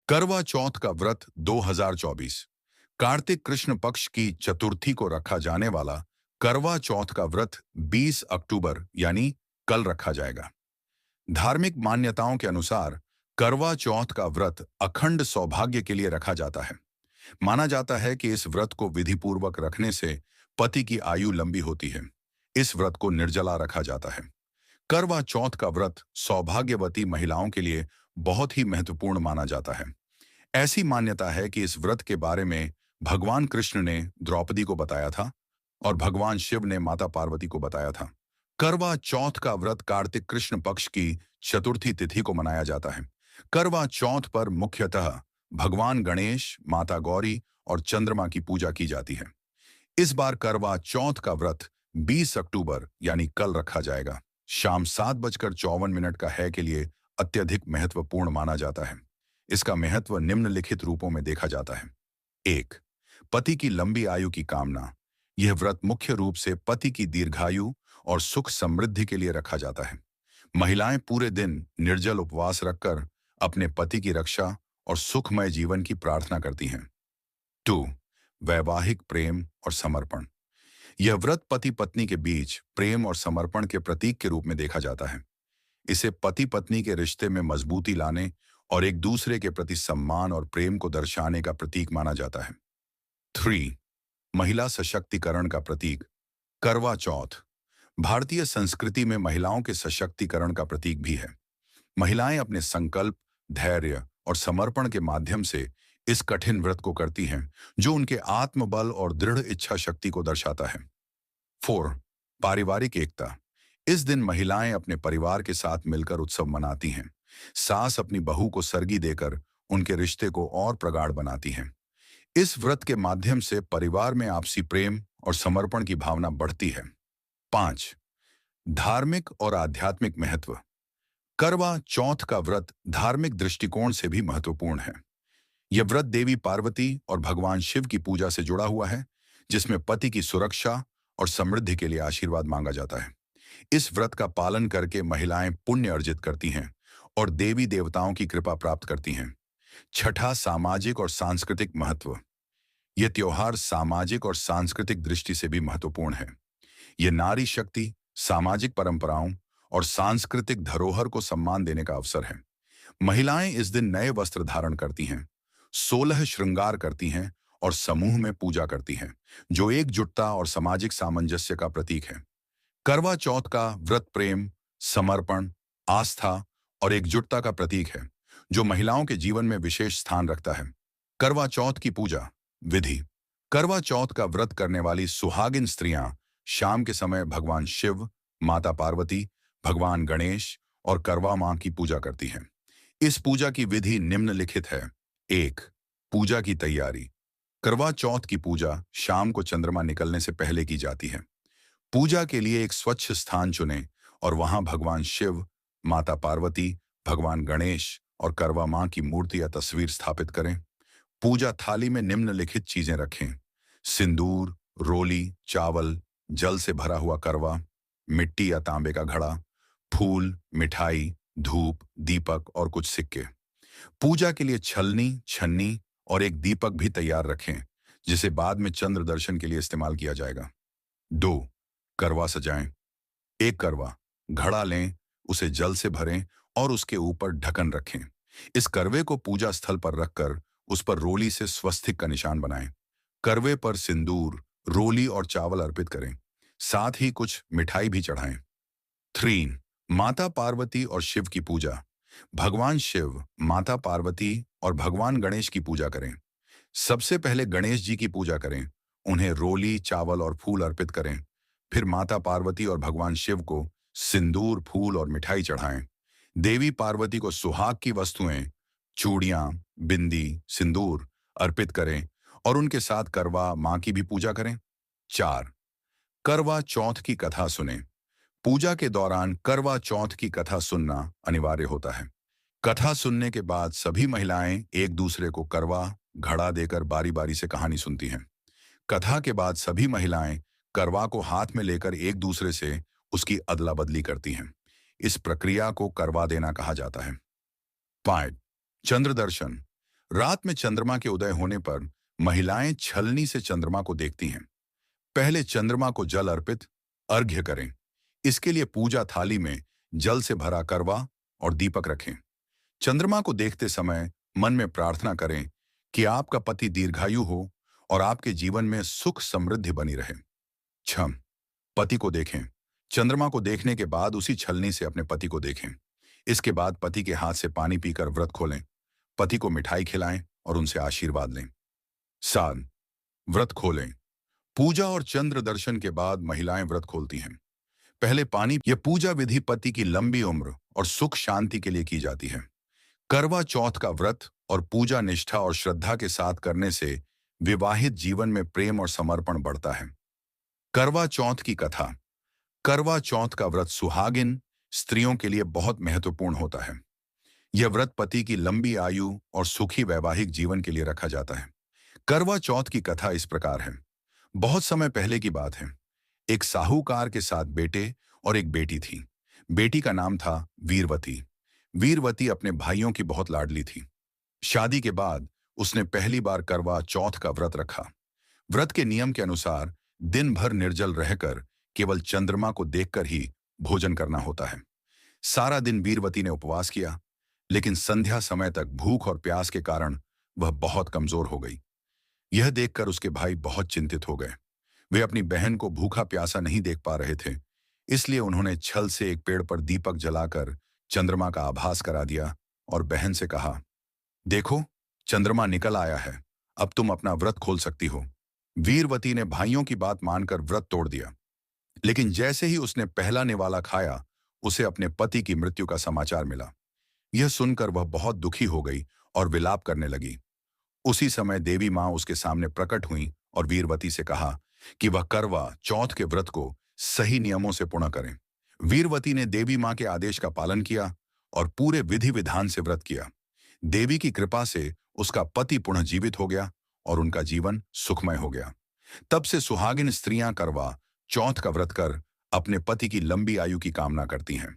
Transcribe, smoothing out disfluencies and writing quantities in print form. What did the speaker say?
करवा चौथ का व्रत 2024 कार्तिक कृष्ण पक्ष की चतुर्थी को रखा जाने वाला करवा चौथ का व्रत 20 अक्टूबर यानी कल रखा जाएगा। धार्मिक मान्यताओं के अनुसार करवा चौथ का व्रत अखंड सौभाग्य के लिए रखा जाता है। माना जाता है कि इस व्रत को विधिपूर्वक रखने से पति की आयु लंबी होती है। इस व्रत को निर्जला रखा जाता है। करवा चौथ का व्रत सौभाग्यवती महिलाओं के लिए बहुत ही महत्वपूर्ण माना जाता है। ऐसी मान्यता है कि इस व्रत के बारे में भगवान कृष्ण ने द्रौपदी को बताया था और भगवान शिव ने माता पार्वती को बताया था। करवा चौथ का व्रत कार्तिक कृष्ण पक्ष की चतुर्थी तिथि को मनाया जाता है। करवा चौथ पर मुख्यतः भगवान गणेश, माता गौरी और चंद्रमा की पूजा की जाती है। इस बार करवा चौथ का व्रत 20 अक्टूबर यानी कल रखा जाएगा। शाम 7:54 का है के लिए अत्यधिक महत्वपूर्ण माना जाता है। इसका महत्व निम्नलिखित रूपों में देखा जाता है। 1. पति की लंबी आयु की कामना। यह व्रत मुख्य रूप से पति की दीर्घायु और सुख समृद्धि के लिए रखा जाता है। महिलाएं पूरे दिन निर्जल उपवास रखकर अपने पति की रक्षा और सुखमय जीवन की प्रार्थना करती हैं। 2. वैवाहिक प्रेम और समर्पण। यह व्रत पति पत्नी के बीच प्रेम और समर्पण के प्रतीक के रूप में देखा जाता है। इसे पति पत्नी के रिश्ते में मजबूती लाने और एक दूसरे के प्रति सम्मान और प्रेम को दर्शाने का प्रतीक माना जाता है। 3. महिला सशक्तिकरण का प्रतीक। करवा चौथ भारतीय संस्कृति में महिलाओं के सशक्तिकरण का प्रतीक भी है। महिलाएं अपने संकल्प, धैर्य और समर्पण के माध्यम से इस कठिन व्रत को करती हैं, जो उनके आत्मबल और दृढ़ इच्छा शक्ति को दर्शाता है। 4. पारिवारिक एकता। इस दिन महिलाएं अपने परिवार के साथ मिलकर उत्सव मनाती हैं। सास अपनी बहू को सरगी देकर उनके रिश्ते को और प्रगाढ़ बनाती हैं। इस व्रत के माध्यम से परिवार में आपसी प्रेम और समर्पण की भावना बढ़ती है। 5. धार्मिक और आध्यात्मिक महत्व। करवा चौथ का व्रत धार्मिक दृष्टिकोण से भी महत्वपूर्ण है। यह व्रत देवी पार्वती और भगवान शिव की पूजा से जुड़ा हुआ है, जिसमें पति की सुरक्षा और समृद्धि के लिए आशीर्वाद मांगा जाता है। इस व्रत का पालन करके महिलाएं पुण्य अर्जित करती हैं और देवी देवताओं की कृपा प्राप्त करती हैं। 6. सामाजिक और सांस्कृतिक महत्व। यह त्योहार सामाजिक और सांस्कृतिक दृष्टि से भी महत्वपूर्ण है। यह नारी शक्ति, सामाजिक परंपराओं और सांस्कृतिक धरोहर को सम्मान देने का अवसर है। महिलाएं इस दिन नए वस्त्र धारण करती हैं, 16 श्रृंगार करती हैं और समूह में पूजा करती हैं, जो एकजुटता और सामाजिक सामंजस्य का प्रतीक है। करवा चौथ का व्रत प्रेम, समर्पण, आस्था और एकजुटता का प्रतीक है, जो महिलाओं के जीवन में विशेष स्थान रखता है। करवा चौथ की पूजा विधि। करवा चौथ का व्रत करने वाली सुहागिन स्त्रियां शाम के समय भगवान शिव, माता पार्वती, भगवान गणेश और करवा मां की पूजा करती हैं। इस पूजा की विधि निम्नलिखित है। 1. पूजा की तैयारी। करवा चौथ की पूजा शाम को चंद्रमा निकलने से पहले की जाती है। पूजा के लिए एक स्वच्छ स्थान चुनें और वहां भगवान शिव, माता पार्वती, भगवान गणेश और करवा मां की मूर्ति या तस्वीर स्थापित करें। पूजा थाली में निम्नलिखित चीजें रखें: सिंदूर, रोली, चावल, जल से भरा हुआ करवा, मिट्टी या तांबे का घड़ा, फूल, मिठाई, धूप, दीपक और कुछ सिक्के। पूजा के लिए छलनी, छन्नी और एक दीपक भी तैयार रखें, जिसे बाद में चंद्र दर्शन के लिए इस्तेमाल किया जाएगा। 2. करवा सजाएं। एक करवा घड़ा लें, उसे जल से भरें और उसके ऊपर ढक्कन रखें। इस करवे को पूजा स्थल पर रखकर उस पर रोली से स्वस्तिक का निशान बनाएं। करवे पर सिंदूर, रोली और चावल अर्पित करें। साथ ही कुछ मिठाई भी चढ़ाएं। 3. माता पार्वती और शिव की पूजा। भगवान शिव, माता पार्वती और भगवान गणेश की पूजा करें। सबसे पहले गणेश जी की पूजा करें, उन्हें रोली, चावल और फूल अर्पित करें। फिर माता पार्वती और भगवान शिव को सिंदूर, फूल और मिठाई चढ़ाएं। देवी पार्वती को सुहाग की वस्तुएं, चूड़ियां, बिंदी, सिंदूर अर्पित करें और उनके साथ करवा मां की भी पूजा करें। 4. करवा चौथ की कथा सुनें। पूजा के दौरान करवा चौथ की कथा सुनना अनिवार्य होता है। कथा सुनने के बाद सभी महिलाएं एक दूसरे को करवा, घड़ा देकर बारी बारी से कहानी सुनती हैं। कथा के बाद सभी महिलाएं करवा को हाथ में लेकर एक दूसरे से उसकी अदला बदली करती हैं। इस प्रक्रिया को करवा देना कहा जाता है। 5. चंद्र दर्शन। रात में चंद्रमा के उदय होने पर महिलाएं छलनी से चंद्रमा को देखती हैं। पहले चंद्रमा को जल अर्पित अर्घ्य करें। इसके लिए पूजा थाली में जल से भरा करवा और दीपक रखें। चंद्रमा को देखते समय मन में प्रार्थना करें कि आपका पति दीर्घायु हो और आपके जीवन में सुख समृद्धि बनी रहे। छम पति को देखें। चंद्रमा को देखने के बाद उसी छलनी से अपने पति को देखें। इसके बाद पति के हाथ से पानी पीकर व्रत खोलें। पति को मिठाई खिलाएं और उनसे आशीर्वाद लें। 7 व्रत खोलें। पूजा और चंद्र दर्शन के बाद महिलाएं व्रत खोलती हैं। पहले पानी, यह पूजा विधि पति की लंबी उम्र और सुख शांति के लिए की जाती है। करवा चौथ का व्रत और पूजा निष्ठा और श्रद्धा के साथ करने से विवाहित जीवन में प्रेम और समर्पण बढ़ता है। करवा चौथ की कथा। करवा चौथ का व्रत सुहागिन स्त्रियों के लिए बहुत महत्वपूर्ण होता है। यह व्रत पति की लंबी आयु और सुखी वैवाहिक जीवन के लिए रखा जाता है। करवा चौथ की कथा इस प्रकार है। बहुत समय पहले की बात है। एक साहूकार के साथ बेटे और एक बेटी थी। बेटी का नाम था वीरवती। वीरवती अपने भाइयों की बहुत लाडली थी। शादी के बाद उसने पहली बार करवा चौथ का व्रत रखा। व्रत के नियम के अनुसार दिन भर निर्जल रहकर केवल चंद्रमा को देखकर ही भोजन करना होता है। सारा दिन वीरवती ने उपवास किया, लेकिन संध्या समय तक भूख और प्यास के कारण वह बहुत कमजोर हो गई। यह देखकर उसके भाई बहुत चिंतित हो गए। वे अपनी बहन को भूखा प्यासा नहीं देख पा रहे थे, इसलिए उन्होंने छल से एक पेड़ पर दीपक जलाकर चंद्रमा का आभास करा दिया और बहन से कहा, देखो, चंद्रमा निकल आया है, अब तुम अपना व्रत खोल सकती हो। वीरवती ने भाइयों की बात मानकर व्रत तोड़ दिया, लेकिन जैसे ही उसने पहला निवाला खाया, उसे अपने पति की मृत्यु का समाचार मिला। यह सुनकर वह बहुत दुखी हो गई और विलाप करने लगी। उसी समय देवी मां उसके सामने प्रकट हुई और वीरवती से कहा कि वह करवा चौथ के व्रत को सही नियमों से पूर्ण करें। वीरवती ने देवी मां के आदेश का पालन किया और पूरे विधि विधान से व्रत किया। देवी की कृपा से उसका पति पुनः जीवित हो गया और उनका जीवन सुखमय हो गया। तब से सुहागिन स्त्रियां करवा चौथ का व्रत कर अपने पति की लंबी आयु की कामना करती हैं।